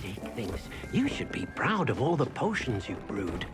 Dick thinks you should be proud of all the potions you've brewed.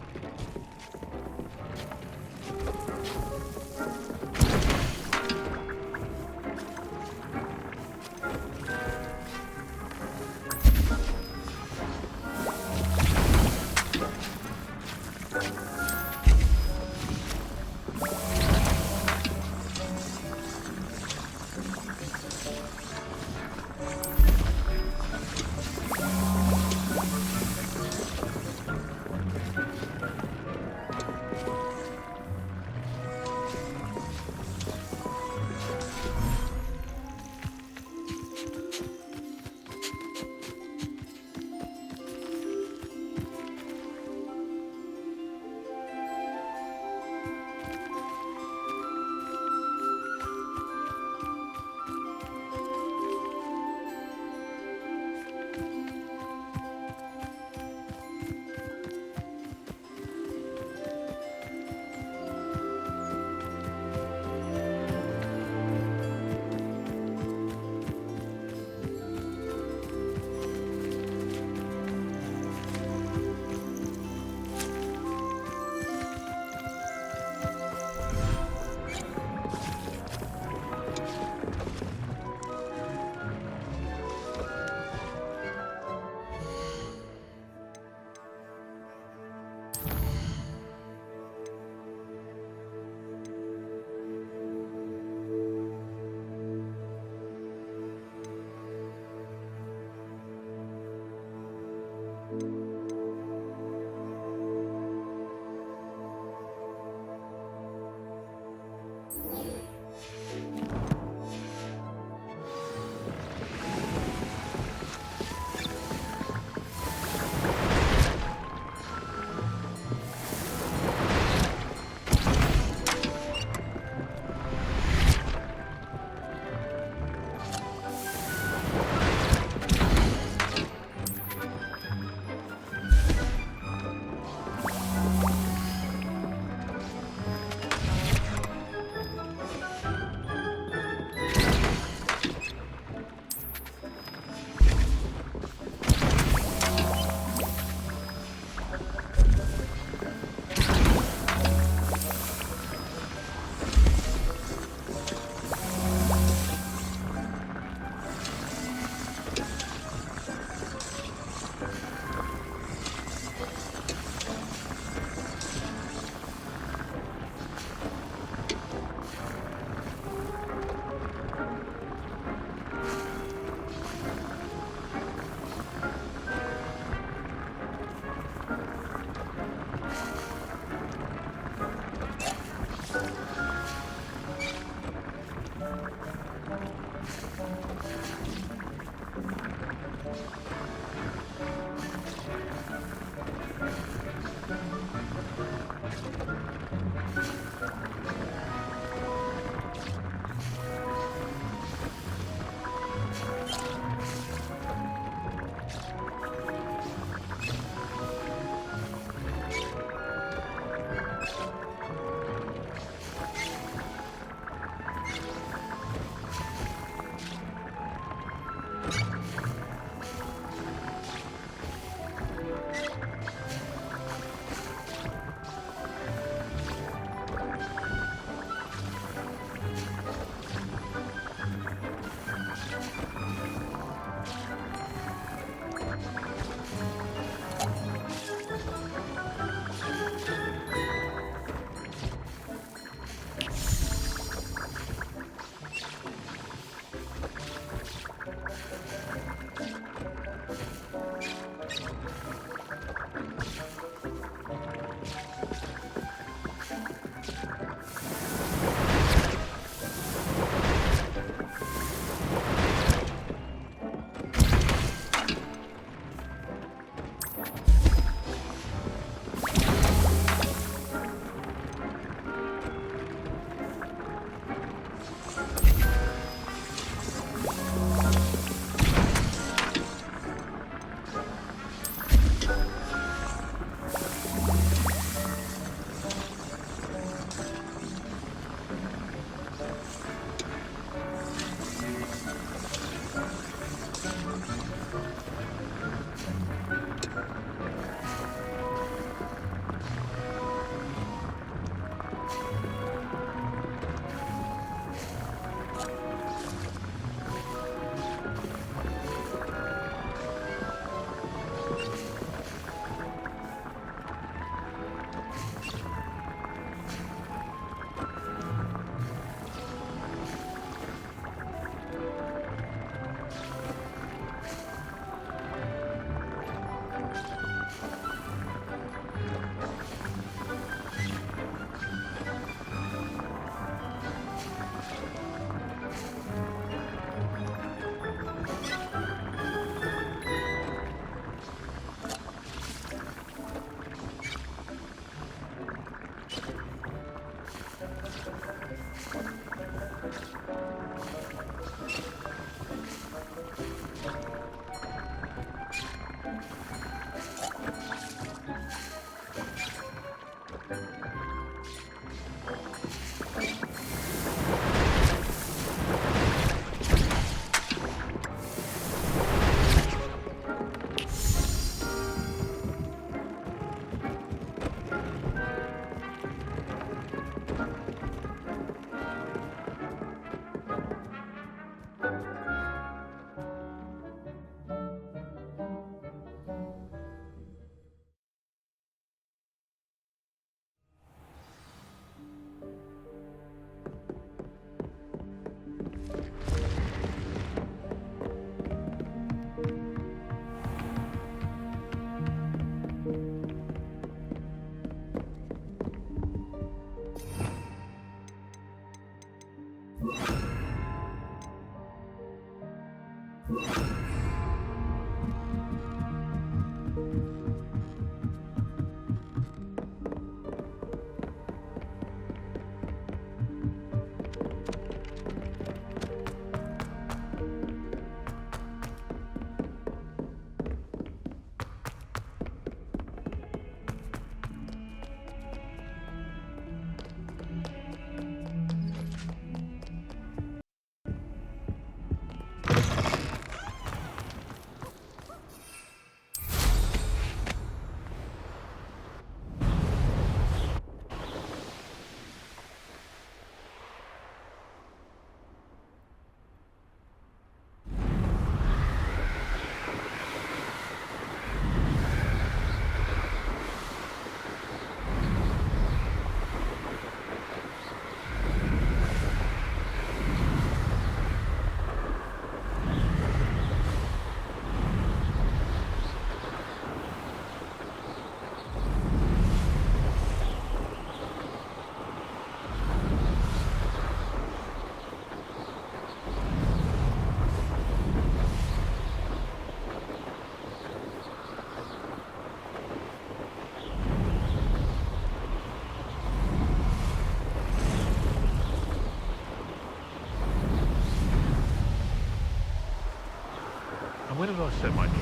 as I said my trap.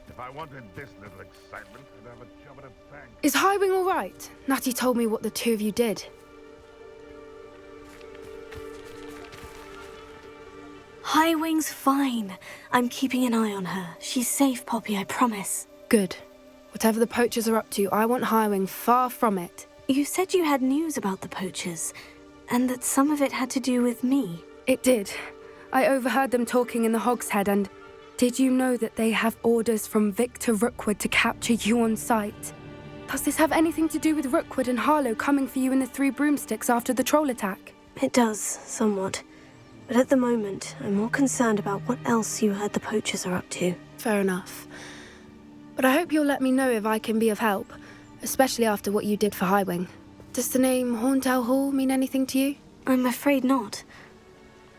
If I wanted this little excitement, I'd have a job at a bank. Is Highwing all right? Natty told me what the two of you did. Highwing's fine. I'm keeping an eye on her. She's safe, Poppy, I promise. Good. Whatever the poachers are up to, I want Highwing far from it. You said you had news about the poachers, and that some of it had to do with me. It did. I overheard them talking in the Hogshead, and did you know that they have orders from Victor Rookwood to capture you on sight? Does this have anything to do with Rookwood and Harlow coming for you in the Three Broomsticks after the troll attack? It does, somewhat. But at the moment, I'm more concerned about what else you heard the poachers are up to. Fair enough. But I hope you'll let me know if I can be of help, especially after what you did for Highwing. Does the name Horntail Hall mean anything to you? I'm afraid not.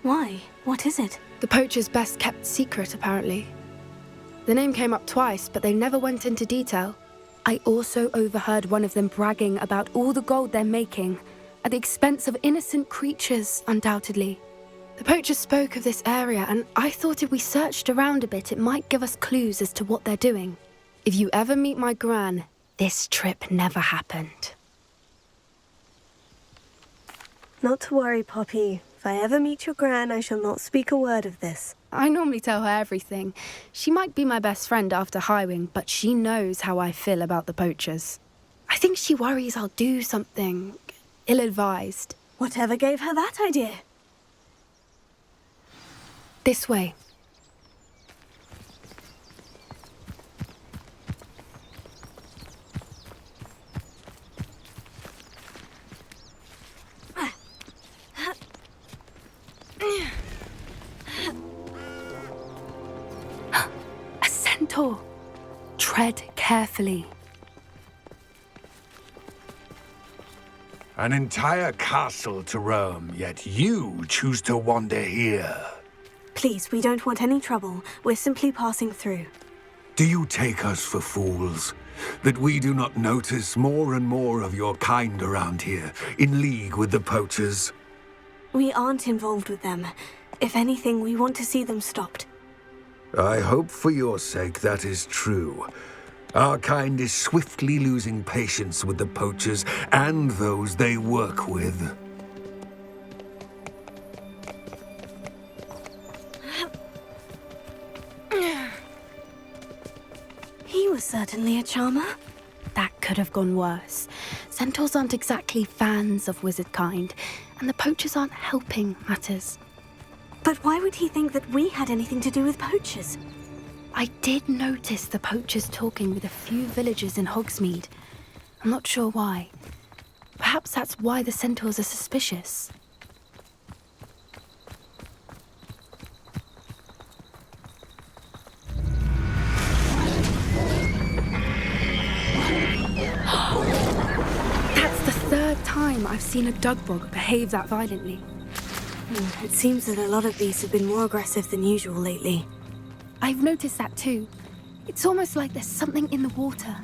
Why? What is it? The poachers' best kept secret, apparently. The name came up twice, but they never went into detail. I also overheard one of them bragging about all the gold they're making, at the expense of innocent creatures, undoubtedly. The poachers spoke of this area, and I thought if we searched around a bit, it might give us clues as to what they're doing. If you ever meet my gran, this trip never happened. Not to worry, Poppy. If I ever meet your gran, I shall not speak a word of this. I normally tell her everything. She might be my best friend after Highwing, but she knows how I feel about the poachers. I think she worries I'll do something ill-advised. Whatever gave her that idea? This way. A centaur. Tread carefully. An entire castle to roam, yet you choose to wander here. Please, we don't want any trouble. We're simply passing through. Do you take us for fools? That we do not notice more and more of your kind around here, in league with the poachers? We aren't involved with them. If anything, we want to see them stopped. I hope for your sake that is true. Our kind is swiftly losing patience with the poachers and those they work with. He was certainly a charmer. That could have gone worse. Centaurs aren't exactly fans of wizard kind, and the poachers aren't helping matters. But why would he think that we had anything to do with poachers? I did notice the poachers talking with a few villagers in Hogsmeade. I'm not sure why. Perhaps that's why the centaurs are suspicious. That's the third time I've seen a dugbog behave that violently. It seems that a lot of these have been more aggressive than usual lately. I've noticed that too. It's almost like there's something in the water.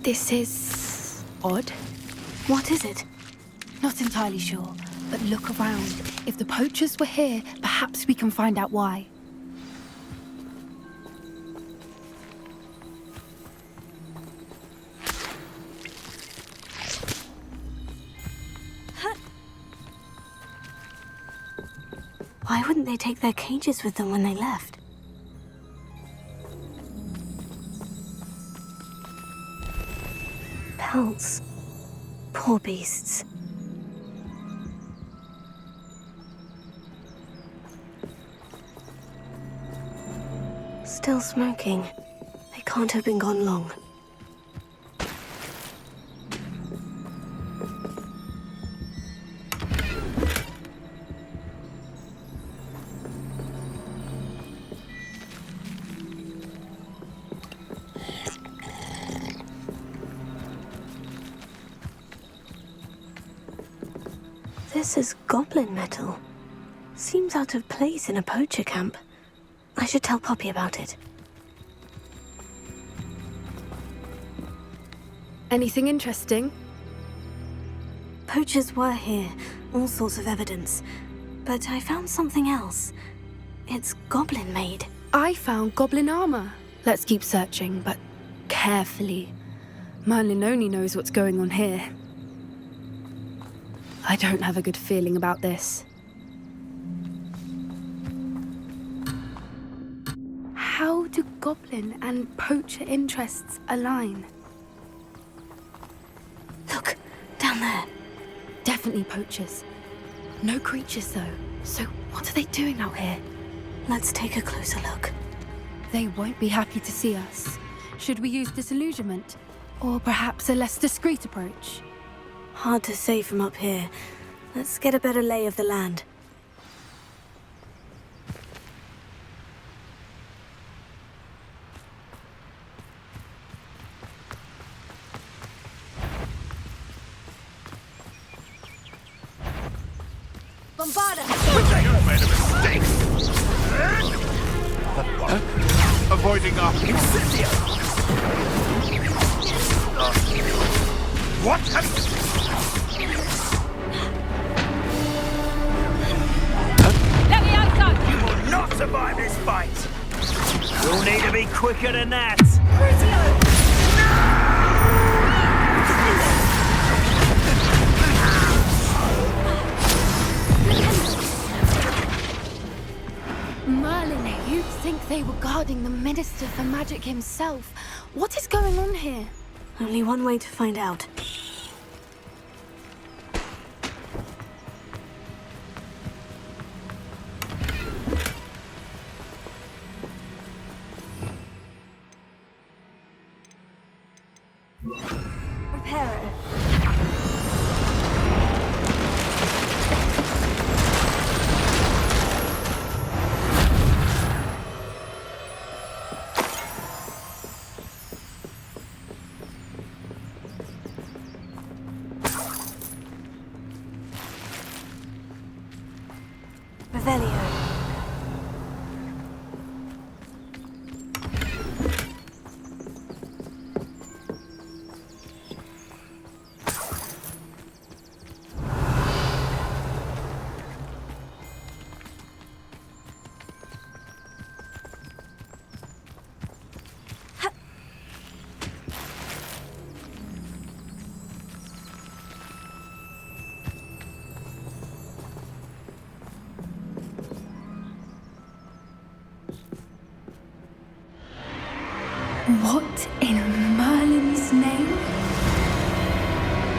This is odd. What is it? Not entirely sure, but look around. If the poachers were here, perhaps we can find out why. Why wouldn't they take their cages with them when they left? Pelts. Poor beasts. Still smoking. They can't have been gone long. This is goblin metal. Seems out of place in a poacher camp. I should tell Poppy about it. Anything interesting? Poachers were here, all sorts of evidence. But I found something else. It's goblin-made. I found goblin armor. Let's keep searching, but carefully. Merlin only knows what's going on here. I don't have a good feeling about this. How do goblin and poacher interests align? Look, down there. Definitely poachers. No creatures, though. So what are they doing out here? Let's take a closer look. They won't be happy to see us. Should we use disillusionment? Or perhaps a less discreet approach? Hard to say from up here. Let's get a better lay of the land. Bombarda! You've made a mistake! Avoiding our... What have you... You will not survive this fight! You'll need to be quicker than that! Merlin, you'd think they were guarding the Minister for Magic himself. What is going on here? Only one way to find out. Repairer. Revelio. What in Merlin's name?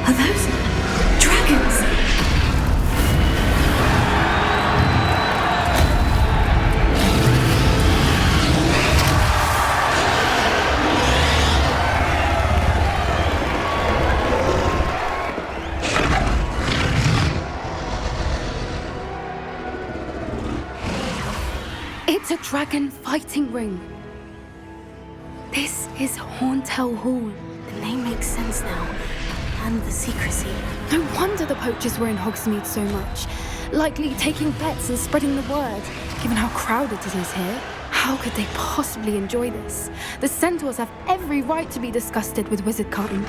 Are those dragons? It's a dragon fighting ring. This is Hauntel Hall. The name makes sense now. And the secrecy. No wonder the poachers were in Hogsmeade so much. Likely taking bets and spreading the word. Given how crowded it is here, how could they possibly enjoy this? The centaurs have every right to be disgusted with wizard kind.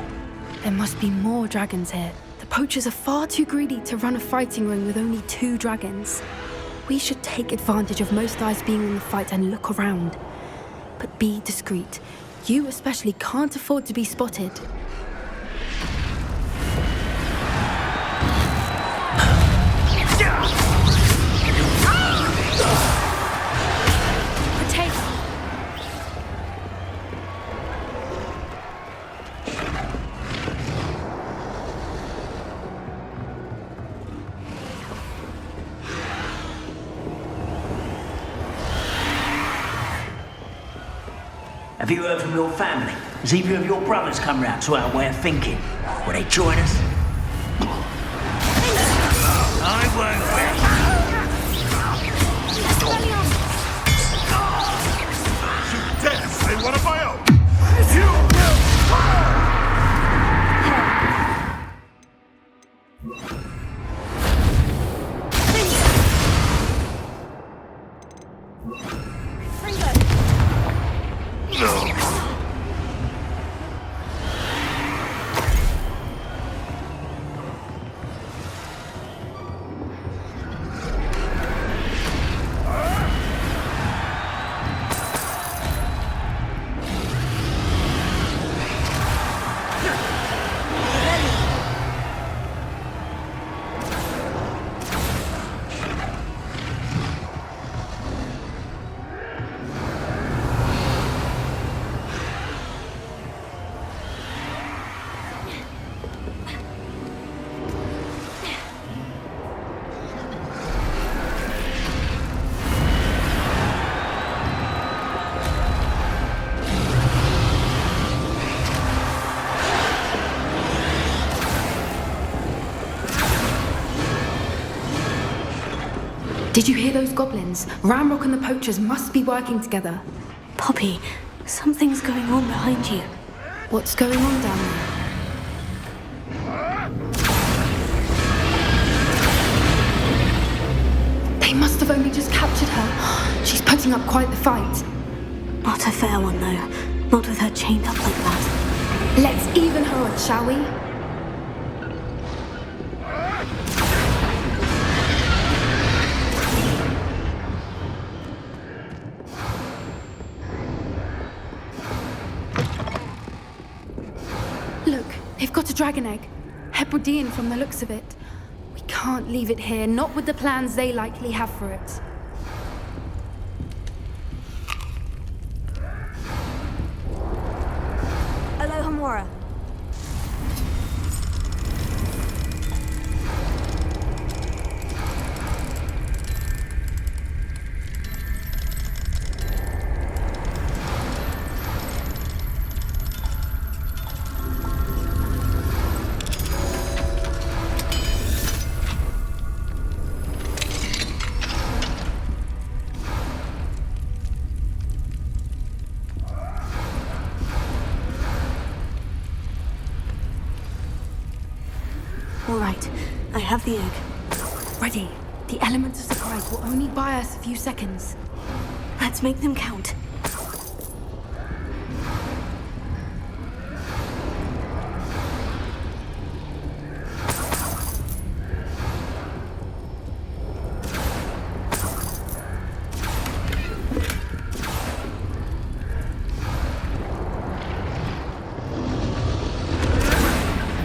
There must be more dragons here. The poachers are far too greedy to run a fighting ring with only 2 dragons. We should take advantage of most eyes being in the fight and look around. But be discreet. You especially can't afford to be spotted. Potato. Have you heard from your family? Has either of your brothers come round to our way of thinking? Will they join us? I won't wait. You dare say one of my own? You will fall! Did you hear those goblins? Ramrock and the poachers must be working together. Poppy, something's going on behind you. What's going on down there? They must have only just captured her. She's putting up quite the fight. Not a fair one, though. Not with her chained up like that. Let's even her on, shall we? Look, they've got a dragon egg. Hebridean from the looks of it. We can't leave it here, not with the plans they likely have for it. Hello, Hamora. All right, I have the egg. Ready. The element of surprise will only buy us a few seconds. Let's make them count.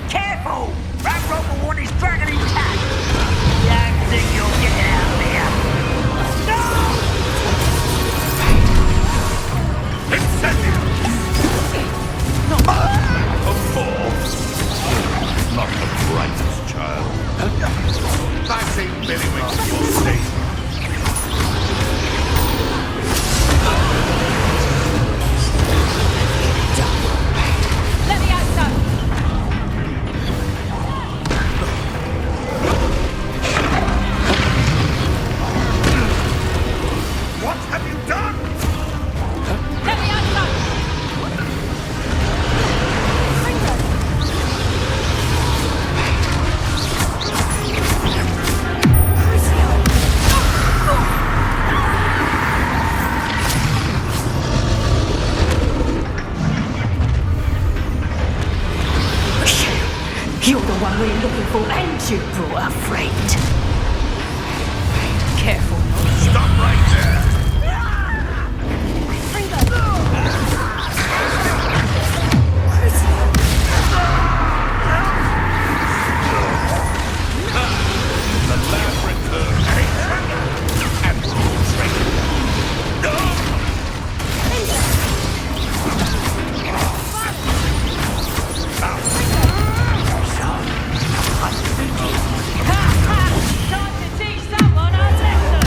Careful! Ramrock will want his dragon intact! Don't think you'll get it out of here! No! Incendium! A four? Not the brightest child. That ain't Billywick's full state. Let me out, son! What have you done? Let me out, son! You're the one we're looking for, and you brought a friend. Careful. Stop right there! The last return. And Time to teach someone a lesson!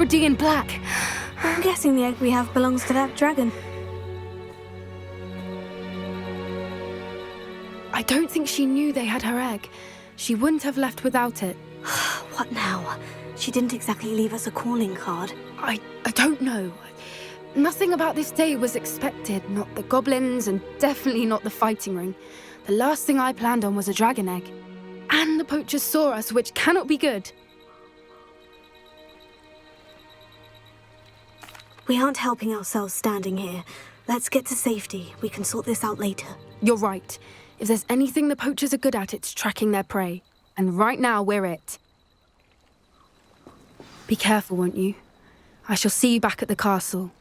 Hebridean black. I'm guessing the egg we have belongs to that dragon. I don't think she knew they had her egg. She wouldn't have left without it. What now? She didn't exactly leave us a calling card. I don't know. Nothing about this day was expected. Not the goblins, and definitely not the fighting ring. The last thing I planned on was a dragon egg. And the poachers saw us, which cannot be good. We aren't helping ourselves standing here. Let's get to safety. We can sort this out later. You're right. If there's anything the poachers are good at, it's tracking their prey. And right now, we're it. Be careful, won't you? I shall see you back at the castle.